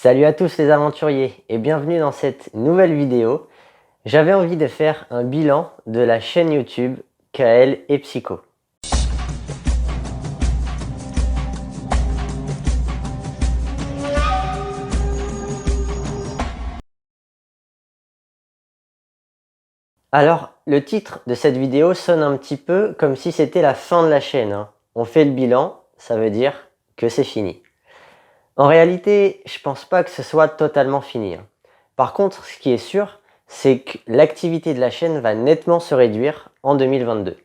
Salut à tous les aventuriers et bienvenue dans cette nouvelle vidéo. J'avais envie de faire un bilan de la chaîne YouTube Kael et Psycho. Alors, le titre de cette vidéo sonne un petit peu comme si c'était la fin de la chaîne. On fait le bilan, ça veut dire que c'est fini. En réalité, je pense pas que ce soit totalement fini. Par contre, ce qui est sûr, c'est que l'activité de la chaîne va nettement se réduire en 2022.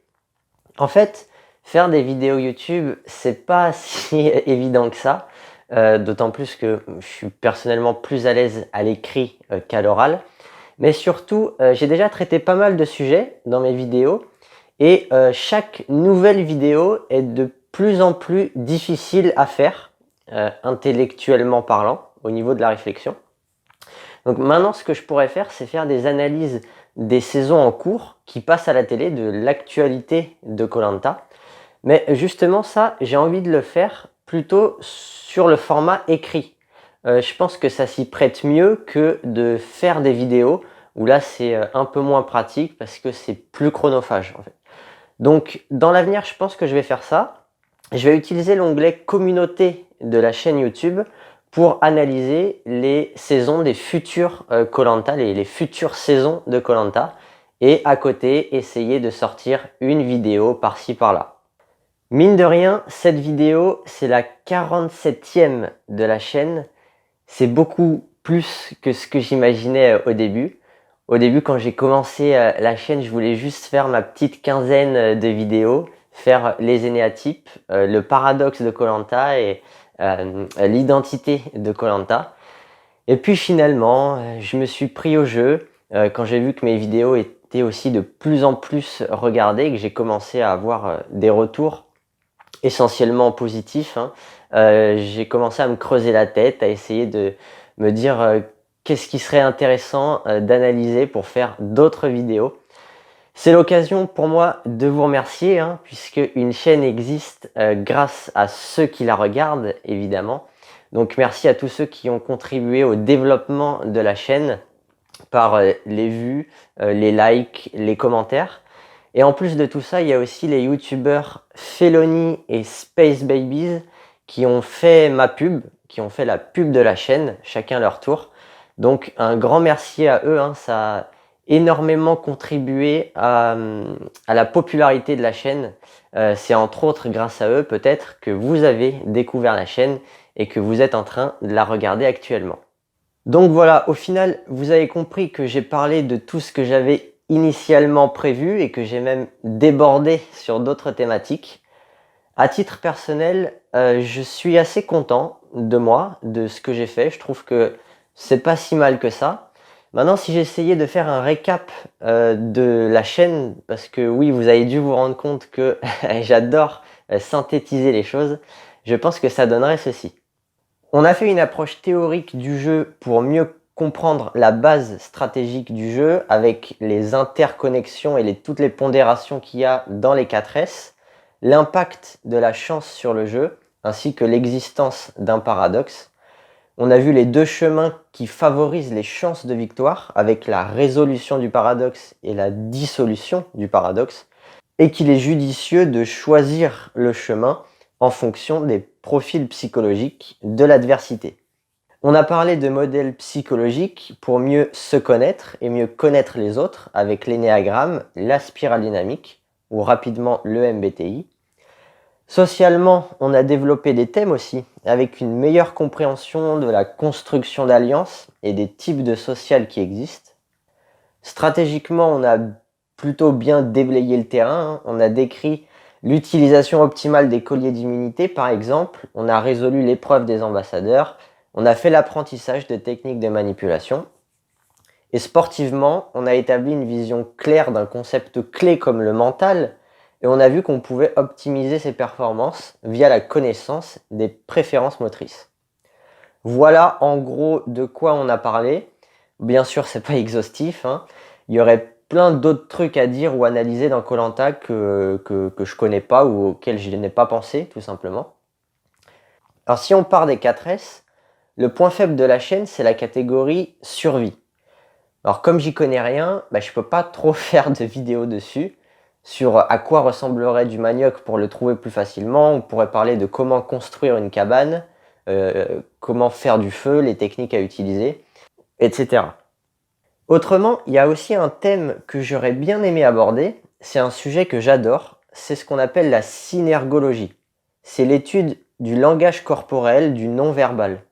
En fait, faire des vidéos YouTube, c'est pas si évident que ça, d'autant plus que je suis personnellement plus à l'aise à l'écrit qu'à l'oral. Mais surtout, j'ai déjà traité pas mal de sujets dans mes vidéos et chaque nouvelle vidéo est de plus en plus difficile à faire, intellectuellement parlant, au niveau de la réflexion. Donc maintenant, ce que je pourrais faire, c'est faire des analyses des saisons en cours qui passent à la télé, de l'actualité de koh Lanta. Mais justement ça, j'ai envie de le faire plutôt sur le format écrit. Je pense que ça s'y prête mieux que de faire des vidéos où là c'est un peu moins pratique parce que c'est plus chronophage en fait. Donc dans l'avenir, je pense que je vais faire ça. Je vais utiliser l'onglet communauté de la chaîne YouTube pour analyser les saisons des futurs koh Lanta, les futures saisons de koh Lanta, et à côté essayer de sortir une vidéo par-ci par-là. Mine de rien, cette vidéo, c'est la 47e de la chaîne. C'est beaucoup plus que ce que j'imaginais au début. Au début, quand j'ai commencé la chaîne, je voulais juste faire ma petite quinzaine de vidéos, faire les énéatypes, le paradoxe de koh Lanta et l'identité de koh Lanta. Et puis finalement, je me suis pris au jeu quand j'ai vu que mes vidéos étaient aussi de plus en plus regardées et que j'ai commencé à avoir des retours essentiellement positifs. J'ai commencé à me creuser la tête, à essayer de me dire qu'est-ce qui serait intéressant d'analyser pour faire d'autres vidéos. C'est l'occasion pour moi de vous remercier, puisque une chaîne existe grâce à ceux qui la regardent, évidemment. Donc merci à tous ceux qui ont contribué au développement de la chaîne par les vues, les likes, les commentaires. Et en plus de tout ça, il y a aussi les youtubeurs Felony et Space Babies qui ont fait ma pub, qui ont fait la pub de la chaîne, chacun leur tour. Donc un grand merci à eux, ça a énormément contribué à la popularité de la chaîne. C'est entre autres grâce à eux peut-être que vous avez découvert la chaîne et que vous êtes en train de la regarder actuellement. Donc voilà, au final, vous avez compris que j'ai parlé de tout ce que j'avais initialement prévu et que j'ai même débordé sur d'autres thématiques. À titre personnel, je suis assez content de moi, de ce que j'ai fait. Je trouve que c'est pas si mal que ça. Maintenant, si j'essayais de faire un récap de la chaîne, parce que oui, vous avez dû vous rendre compte que j'adore synthétiser les choses, je pense que ça donnerait ceci. On a fait une approche théorique du jeu pour mieux comprendre la base stratégique du jeu avec les interconnexions et toutes les pondérations qu'il y a dans les 4S, l'impact de la chance sur le jeu, ainsi que l'existence d'un paradoxe. On a vu les deux chemins qui favorisent les chances de victoire avec la résolution du paradoxe et la dissolution du paradoxe, et qu'il est judicieux de choisir le chemin en fonction des profils psychologiques de l'adversité. On a parlé de modèles psychologiques pour mieux se connaître et mieux connaître les autres avec l'énéagramme, la spirale dynamique ou rapidement le MBTI. Socialement, on a développé des thèmes aussi, avec une meilleure compréhension de la construction d'alliances et des types de social qui existent. Stratégiquement, on a plutôt bien déblayé le terrain. On a décrit l'utilisation optimale des colliers d'immunité, par exemple. On a résolu l'épreuve des ambassadeurs. On a fait l'apprentissage de techniques de manipulation. Et sportivement, on a établi une vision claire d'un concept clé comme le mental, et on a vu qu'on pouvait optimiser ses performances via la connaissance des préférences motrices. Voilà en gros de quoi on a parlé. Bien sûr, c'est pas exhaustif. Il y aurait plein d'autres trucs à dire ou analyser dans koh Lanta que je connais pas ou auxquels je n'ai pas pensé, tout simplement. Alors si on part des 4S, Le point faible de la chaîne, c'est la catégorie survie. Alors comme j'y connais rien, je peux pas trop faire de vidéos dessus, sur à quoi ressemblerait du manioc pour le trouver plus facilement. On pourrait parler de comment construire une cabane, comment faire du feu, les techniques à utiliser, etc. Autrement, il y a aussi un thème que j'aurais bien aimé aborder, c'est un sujet que j'adore, c'est ce qu'on appelle la synergologie. C'est l'étude du langage corporel, du non-verbal.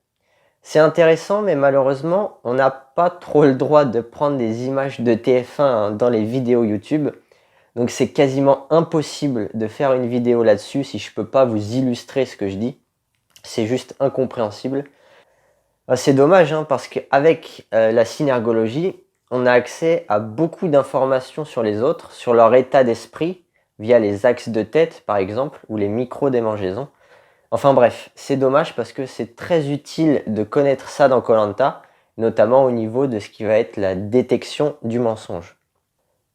C'est intéressant, mais malheureusement, on n'a pas trop le droit de prendre des images de TF1 dans les vidéos YouTube. Donc c'est quasiment impossible de faire une vidéo là-dessus si je ne peux pas vous illustrer ce que je dis. C'est juste incompréhensible. C'est dommage parce qu'avec la synergologie, on a accès à beaucoup d'informations sur les autres, sur leur état d'esprit, via les axes de tête par exemple, ou les micro-démangeaisons. Enfin bref, c'est dommage parce que c'est très utile de connaître ça dans koh, notamment au niveau de ce qui va être la détection du mensonge.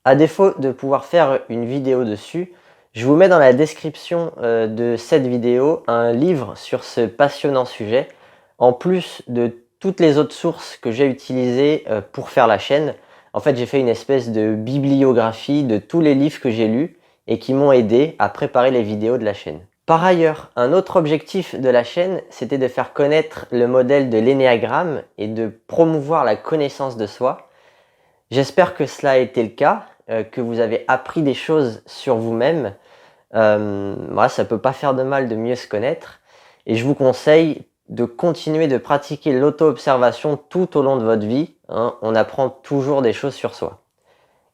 À défaut de pouvoir faire une vidéo dessus, je vous mets dans la description de cette vidéo un livre sur ce passionnant sujet, en plus de toutes les autres sources que j'ai utilisées pour faire la chaîne. En fait, j'ai fait une espèce de bibliographie de tous les livres que j'ai lus et qui m'ont aidé à préparer les vidéos de la chaîne. Par ailleurs, un autre objectif de la chaîne, c'était de faire connaître le modèle de l'énéagramme et de promouvoir la connaissance de soi. J'espère que cela a été le cas, que vous avez appris des choses sur vous-même. Ça ne peut pas faire de mal de mieux se connaître. Et je vous conseille de continuer de pratiquer l'auto-observation tout au long de votre vie. On apprend toujours des choses sur soi.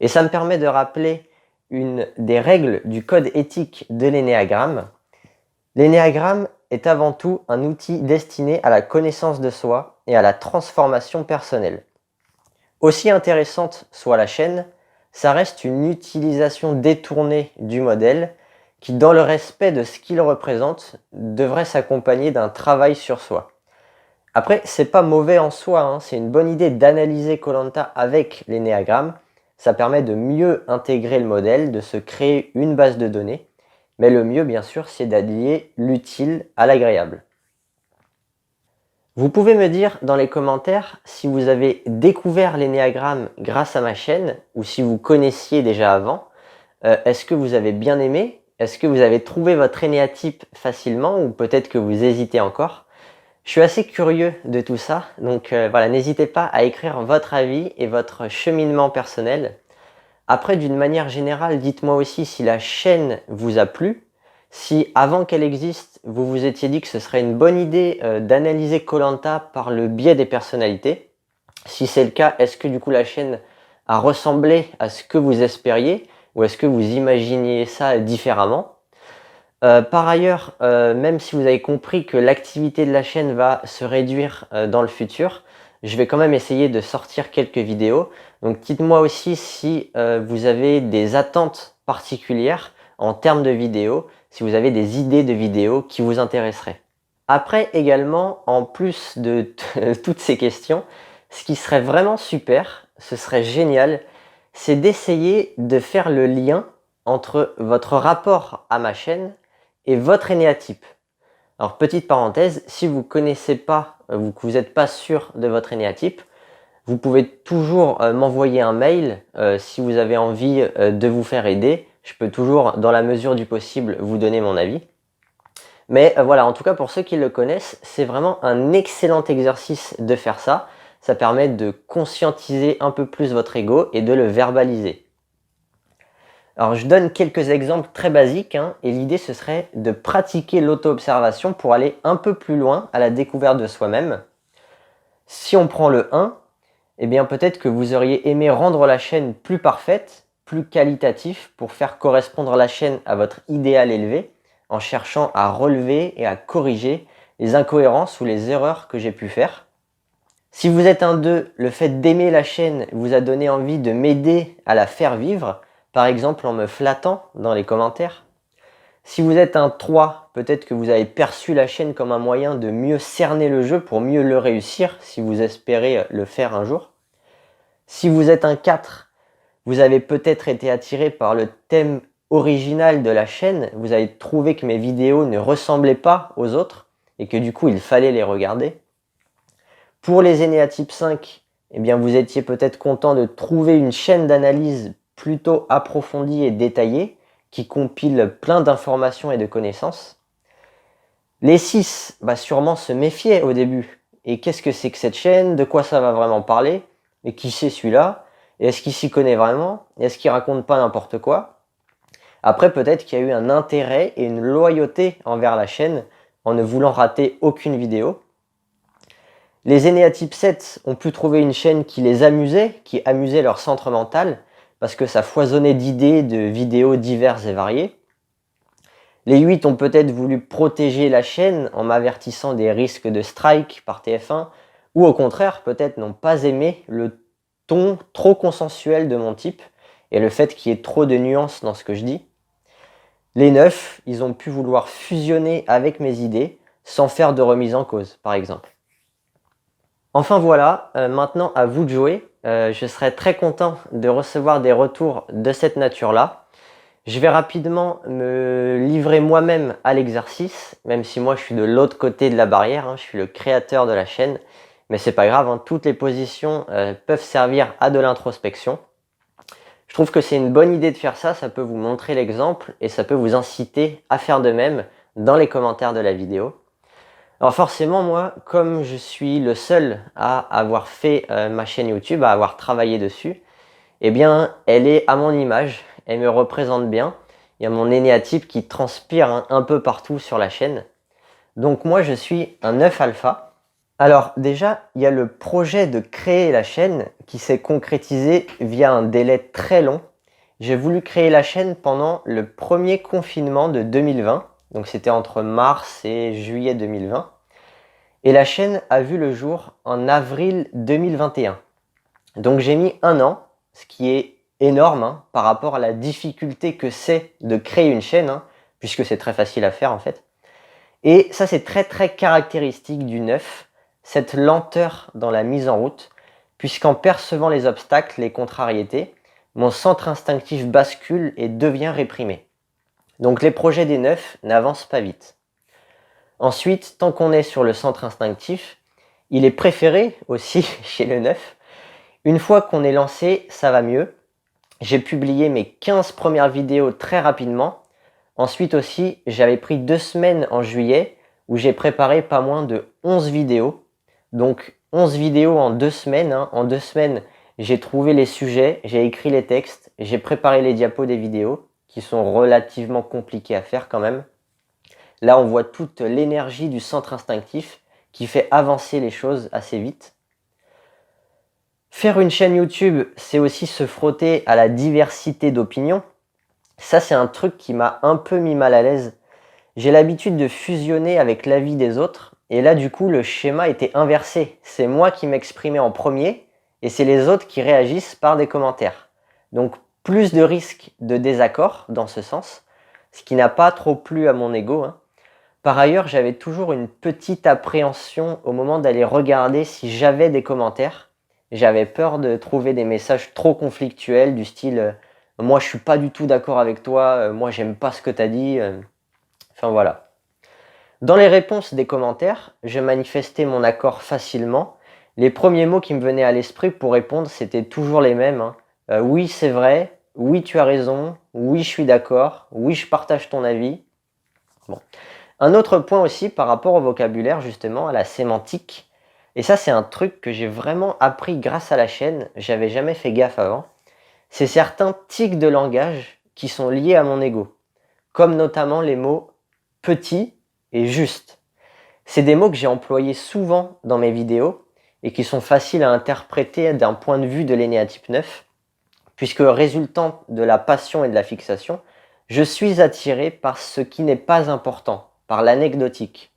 Et ça me permet de rappeler une des règles du code éthique de l'énéagramme. L'énéagramme est avant tout un outil destiné à la connaissance de soi et à la transformation personnelle. Aussi intéressante soit la chaîne, ça reste une utilisation détournée du modèle qui, dans le respect de ce qu'il représente, devrait s'accompagner d'un travail sur soi. Après, c'est pas mauvais en soi, c'est une bonne idée d'analyser koh avec l'énéagramme. Ça permet de mieux intégrer le modèle, de se créer une base de données. Mais le mieux, bien sûr, c'est d'allier l'utile à l'agréable. Vous pouvez me dire dans les commentaires si vous avez découvert l'énéagramme grâce à ma chaîne ou si vous connaissiez déjà avant. Est-ce que vous avez bien aimé? Est-ce que vous avez trouvé votre énéatype facilement ou peut-être que vous hésitez encore? Je suis assez curieux de tout ça, donc voilà, n'hésitez pas à écrire votre avis et votre cheminement personnel. Après, d'une manière générale, dites-moi aussi si la chaîne vous a plu, si avant qu'elle existe, vous vous étiez dit que ce serait une bonne idée d'analyser koh par le biais des personnalités. Si c'est le cas, est-ce que du coup la chaîne a ressemblé à ce que vous espériez ou est-ce que vous imaginiez ça différemment? Par ailleurs, même si vous avez compris que l'activité de la chaîne va se réduire dans le futur, je vais quand même essayer de sortir quelques vidéos. Donc dites-moi aussi si vous avez des attentes particulières en termes de vidéos, si vous avez des idées de vidéos qui vous intéresseraient. Après également, en plus de toutes ces questions, ce qui serait vraiment super, ce serait génial, c'est d'essayer de faire le lien entre votre rapport à ma chaîne et votre énéatype. Alors petite parenthèse, si vous ne connaissez pas, que vous n'êtes pas sûr de votre énéatype, vous pouvez toujours m'envoyer un mail si vous avez envie de vous faire aider. Je peux toujours, dans la mesure du possible, vous donner mon avis. Mais voilà, en tout cas pour ceux qui le connaissent, c'est vraiment un excellent exercice de faire ça. Ça permet de conscientiser un peu plus votre ego et de le verbaliser. Alors je donne quelques exemples très basiques et l'idée ce serait de pratiquer l'auto-observation pour aller un peu plus loin à la découverte de soi-même. Si on prend le 1, eh bien peut-être que vous auriez aimé rendre la chaîne plus parfaite, plus qualitatif pour faire correspondre la chaîne à votre idéal élevé en cherchant à relever et à corriger les incohérences ou les erreurs que j'ai pu faire. Si vous êtes un 2, le fait d'aimer la chaîne vous a donné envie de m'aider à la faire vivre, par exemple en me flattant dans les commentaires. Si vous êtes un 3, peut-être que vous avez perçu la chaîne comme un moyen de mieux cerner le jeu pour mieux le réussir si vous espérez le faire un jour. Si vous êtes un 4, vous avez peut-être été attiré par le thème original de la chaîne, vous avez trouvé que mes vidéos ne ressemblaient pas aux autres et que du coup il fallait les regarder. Pour les Enea type 5, eh bien, vous étiez peut-être content de trouver une chaîne d'analyse plutôt approfondie et détaillée qui compile plein d'informations et de connaissances. Les 6, sûrement se méfiaient au début. Et qu'est-ce que c'est que cette chaîne? De quoi ça va vraiment parler? Et qui c'est celui-là? Et est-ce qu'il s'y connaît vraiment? Et est-ce qu'il raconte pas n'importe quoi? Après, peut-être qu'il y a eu un intérêt et une loyauté envers la chaîne en ne voulant rater aucune vidéo. Les Enea type 7 ont pu trouver une chaîne qui les amusait, qui amusait leur centre mental, parce que ça foisonnait d'idées, de vidéos diverses et variées. Les 8 ont peut-être voulu protéger la chaîne en m'avertissant des risques de strike par TF1, ou au contraire, peut-être n'ont pas aimé le ton trop consensuel de mon type, et le fait qu'il y ait trop de nuances dans ce que je dis. Les 9, ils ont pu vouloir fusionner avec mes idées, sans faire de remise en cause, par exemple. Enfin voilà, maintenant à vous de jouer. Je serais très content de recevoir des retours de cette nature-là. Je vais rapidement me livrer moi-même à l'exercice, même si moi je suis de l'autre côté de la barrière, hein, je suis le créateur de la chaîne. Mais c'est pas grave, hein, toutes les positions peuvent servir à de l'introspection. Je trouve que c'est une bonne idée de faire ça, ça peut vous montrer l'exemple et ça peut vous inciter à faire de même dans les commentaires de la vidéo. Alors forcément, moi, comme je suis le seul à avoir fait ma chaîne YouTube, à avoir travaillé dessus, eh bien, elle est à mon image, elle me représente bien. Il y a mon énéatype qui transpire un peu partout sur la chaîne. Donc moi, je suis un 9 alpha. Alors déjà, il y a le projet de créer la chaîne qui s'est concrétisé via un délai très long. J'ai voulu créer la chaîne pendant le premier confinement de 2020. Donc c'était entre mars et juillet 2020. Et la chaîne a vu le jour en avril 2021. Donc j'ai mis un an, ce qui est énorme hein, par rapport à la difficulté que c'est de créer une chaîne, hein, puisque c'est très facile à faire en fait. Et ça c'est très très caractéristique du 9, cette lenteur dans la mise en route, puisqu'en percevant les obstacles, les contrariétés, mon centre instinctif bascule et devient réprimé. Donc les projets des 9 n'avancent pas vite. Ensuite, tant qu'on est sur le centre instinctif, il est préféré aussi chez le 9. Une fois qu'on est lancé, ça va mieux. J'ai publié mes 15 premières vidéos très rapidement. Ensuite aussi, j'avais pris 2 semaines en juillet où j'ai préparé pas moins de 11 vidéos. Donc 11 vidéos en 2 semaines. Hein. En 2 semaines, j'ai trouvé les sujets, j'ai écrit les textes, j'ai préparé les diapos des vidéos qui sont relativement compliquées à faire quand même. Là, on voit toute l'énergie du centre instinctif qui fait avancer les choses assez vite. Faire une chaîne YouTube, c'est aussi se frotter à la diversité d'opinions. Ça, c'est un truc qui m'a un peu mis mal à l'aise. J'ai l'habitude de fusionner avec l'avis des autres, et là, du coup, le schéma était inversé. C'est moi qui m'exprimais en premier, et c'est les autres qui réagissent par des commentaires. Donc, plus de risques de désaccord dans ce sens, ce qui n'a pas trop plu à mon ego. Hein. Par ailleurs, j'avais toujours une petite appréhension au moment d'aller regarder si j'avais des commentaires. J'avais peur de trouver des messages trop conflictuels du style moi je suis pas du tout d'accord avec toi, moi j'aime pas ce que tu as dit. Enfin voilà. Dans les réponses des commentaires, je manifestais mon accord facilement. Les premiers mots qui me venaient à l'esprit pour répondre, c'était toujours les mêmes. Hein. Oui, c'est vrai. Oui, tu as raison. Oui, je suis d'accord. Oui, je partage ton avis. Bon. Un autre point aussi par rapport au vocabulaire, justement, à la sémantique. Et ça, c'est un truc que j'ai vraiment appris grâce à la chaîne. J'avais jamais fait gaffe avant. C'est certains tics de langage qui sont liés à mon ego. Comme notamment les mots petit et juste. C'est des mots que j'ai employés souvent dans mes vidéos et qui sont faciles à interpréter d'un point de vue de l'énéatype 9, puisque résultant de la passion et de la fixation, je suis attiré par ce qui n'est pas important, par l'anecdotique.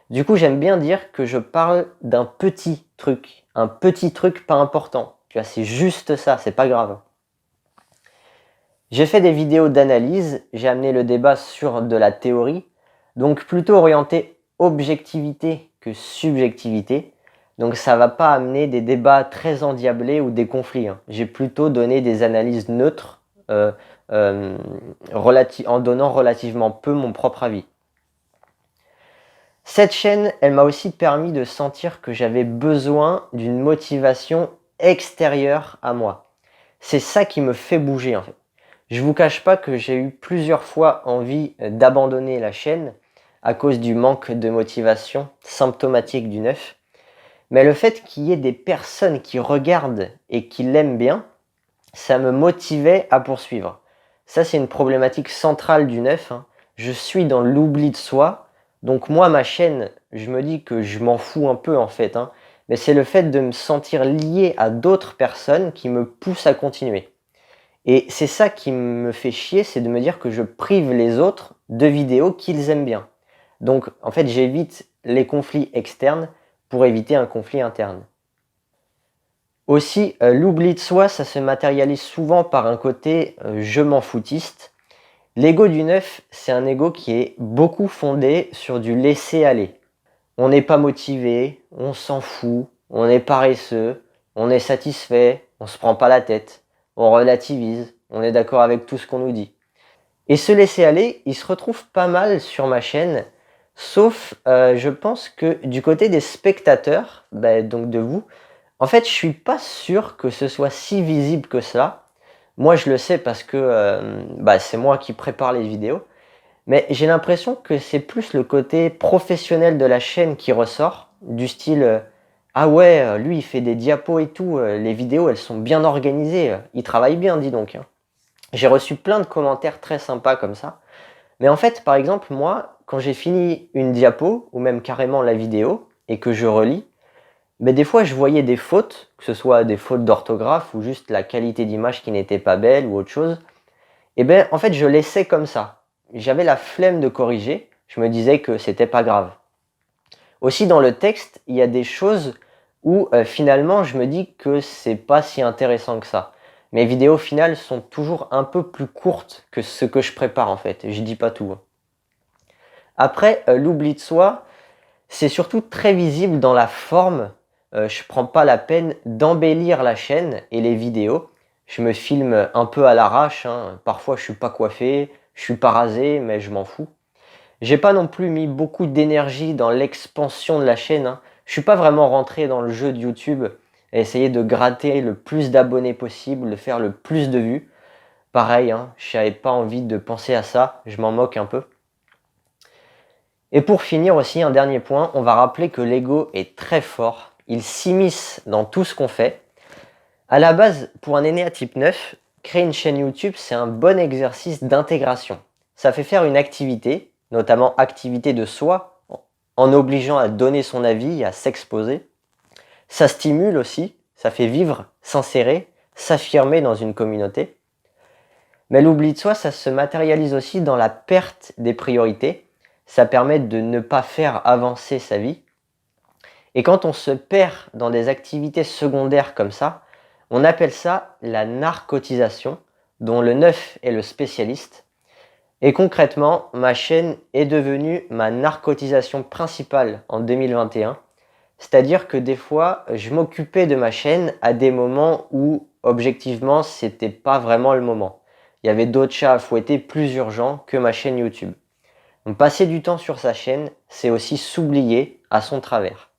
Du coup, j'aime bien dire que je parle d'un petit truc, un petit truc pas important. Tu vois, c'est juste ça, c'est pas grave. J'ai fait des vidéos d'analyse, j'ai amené le débat sur de la théorie, donc plutôt orienté objectivité que subjectivité. Donc ça va pas amener des débats très endiablés ou des conflits. Hein. J'ai plutôt donné des analyses neutres en donnant relativement peu mon propre avis. Cette chaîne, elle m'a aussi permis de sentir que j'avais besoin d'une motivation extérieure à moi. C'est ça qui me fait bouger en fait. Je vous cache pas que j'ai eu plusieurs fois envie d'abandonner la chaîne à cause du manque de motivation symptomatique du neuf. Mais le fait qu'il y ait des personnes qui regardent et qui l'aiment bien, ça me motivait à poursuivre. Ça, c'est une problématique centrale du neuf, hein. Je suis dans l'oubli de soi. Donc moi, ma chaîne, je me dis que je m'en fous un peu en fait, hein. Mais c'est le fait de me sentir lié à d'autres personnes qui me pousse à continuer. Et c'est ça qui me fait chier, c'est de me dire que je prive les autres de vidéos qu'ils aiment bien. Donc en fait, j'évite les conflits externes pour éviter un conflit interne. Aussi, l'oubli de soi, ça se matérialise souvent par un côté je m'en foutiste. L'ego du neuf, c'est un ego qui est beaucoup fondé sur du laisser aller. On n'est pas motivé, on s'en fout, on est paresseux, on est satisfait, on se prend pas la tête, on relativise, on est d'accord avec tout ce qu'on nous dit. Et ce laisser aller, il se retrouve pas mal sur ma chaîne, sauf je pense que du côté des spectateurs, donc de vous, en fait je suis pas sûr que ce soit si visible que cela. Moi je le sais parce que c'est moi qui prépare les vidéos. Mais j'ai l'impression que c'est plus le côté professionnel de la chaîne qui ressort, du style ah ouais, lui il fait des diapos et tout, les vidéos elles sont bien organisées, il travaille bien, dis donc, hein. J'ai reçu plein de commentaires très sympas comme ça. Mais en fait, par exemple, moi, quand j'ai fini une diapo, ou même carrément la vidéo, et que je relis, des fois je voyais des fautes, que ce soit des fautes d'orthographe ou juste la qualité d'image qui n'était pas belle ou autre chose. Et en fait, je laissais comme ça. J'avais la flemme de corriger, je me disais que c'était pas grave. Aussi dans le texte, il y a des choses où finalement je me dis que c'est pas si intéressant que ça. Mes vidéos finales sont toujours un peu plus courtes que ce que je prépare en fait, je dis pas tout, hein. Après, l'oubli de soi, c'est surtout très visible dans la forme. Je prends pas la peine d'embellir la chaîne et les vidéos. Je me filme un peu à l'arrache, hein. Parfois je suis pas coiffé, je suis pas rasé, mais je m'en fous. J'ai pas non plus mis beaucoup d'énergie dans l'expansion de la chaîne, hein. Je suis pas vraiment rentré dans le jeu de YouTube et essayer de gratter le plus d'abonnés possible, de faire le plus de vues. Pareil, hein, je n'avais pas envie de penser à ça, je m'en moque un peu. Et pour finir aussi, un dernier point, on va rappeler que l'ego est très fort. Il s'immisce dans tout ce qu'on fait. À la base, pour un aîné à type 9, créer une chaîne YouTube, c'est un bon exercice d'intégration. Ça fait faire une activité, notamment activité de soi, en obligeant à donner son avis, à s'exposer. Ça stimule aussi, ça fait vivre, s'insérer, s'affirmer dans une communauté. Mais l'oubli de soi, ça se matérialise aussi dans la perte des priorités. Ça permet de ne pas faire avancer sa vie. Et quand on se perd dans des activités secondaires comme ça, on appelle ça la narcotisation, dont le neuf est le spécialiste. Et concrètement, ma chaîne est devenue ma narcotisation principale en 2021. C'est-à-dire que des fois, je m'occupais de ma chaîne à des moments où, objectivement, c'était pas vraiment le moment. Il y avait d'autres chats à fouetter plus urgents que ma chaîne YouTube. Donc, passer du temps sur sa chaîne, c'est aussi s'oublier à son travers.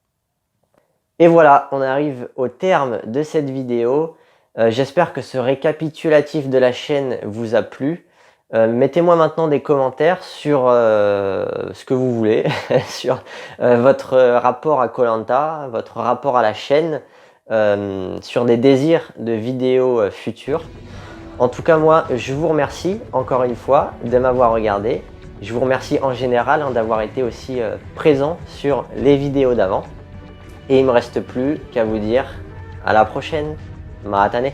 Et voilà, on arrive au terme de cette vidéo. J'espère que ce récapitulatif de la chaîne vous a plu. Mettez-moi maintenant des commentaires sur ce que vous voulez, sur votre rapport à koh Lanta, votre rapport à la chaîne, sur des désirs de vidéos futures. En tout cas, moi, je vous remercie encore une fois de m'avoir regardé. Je vous remercie en général d'avoir été aussi présent sur les vidéos d'avant. Et il ne me reste plus qu'à vous dire à la prochaine. Maatane.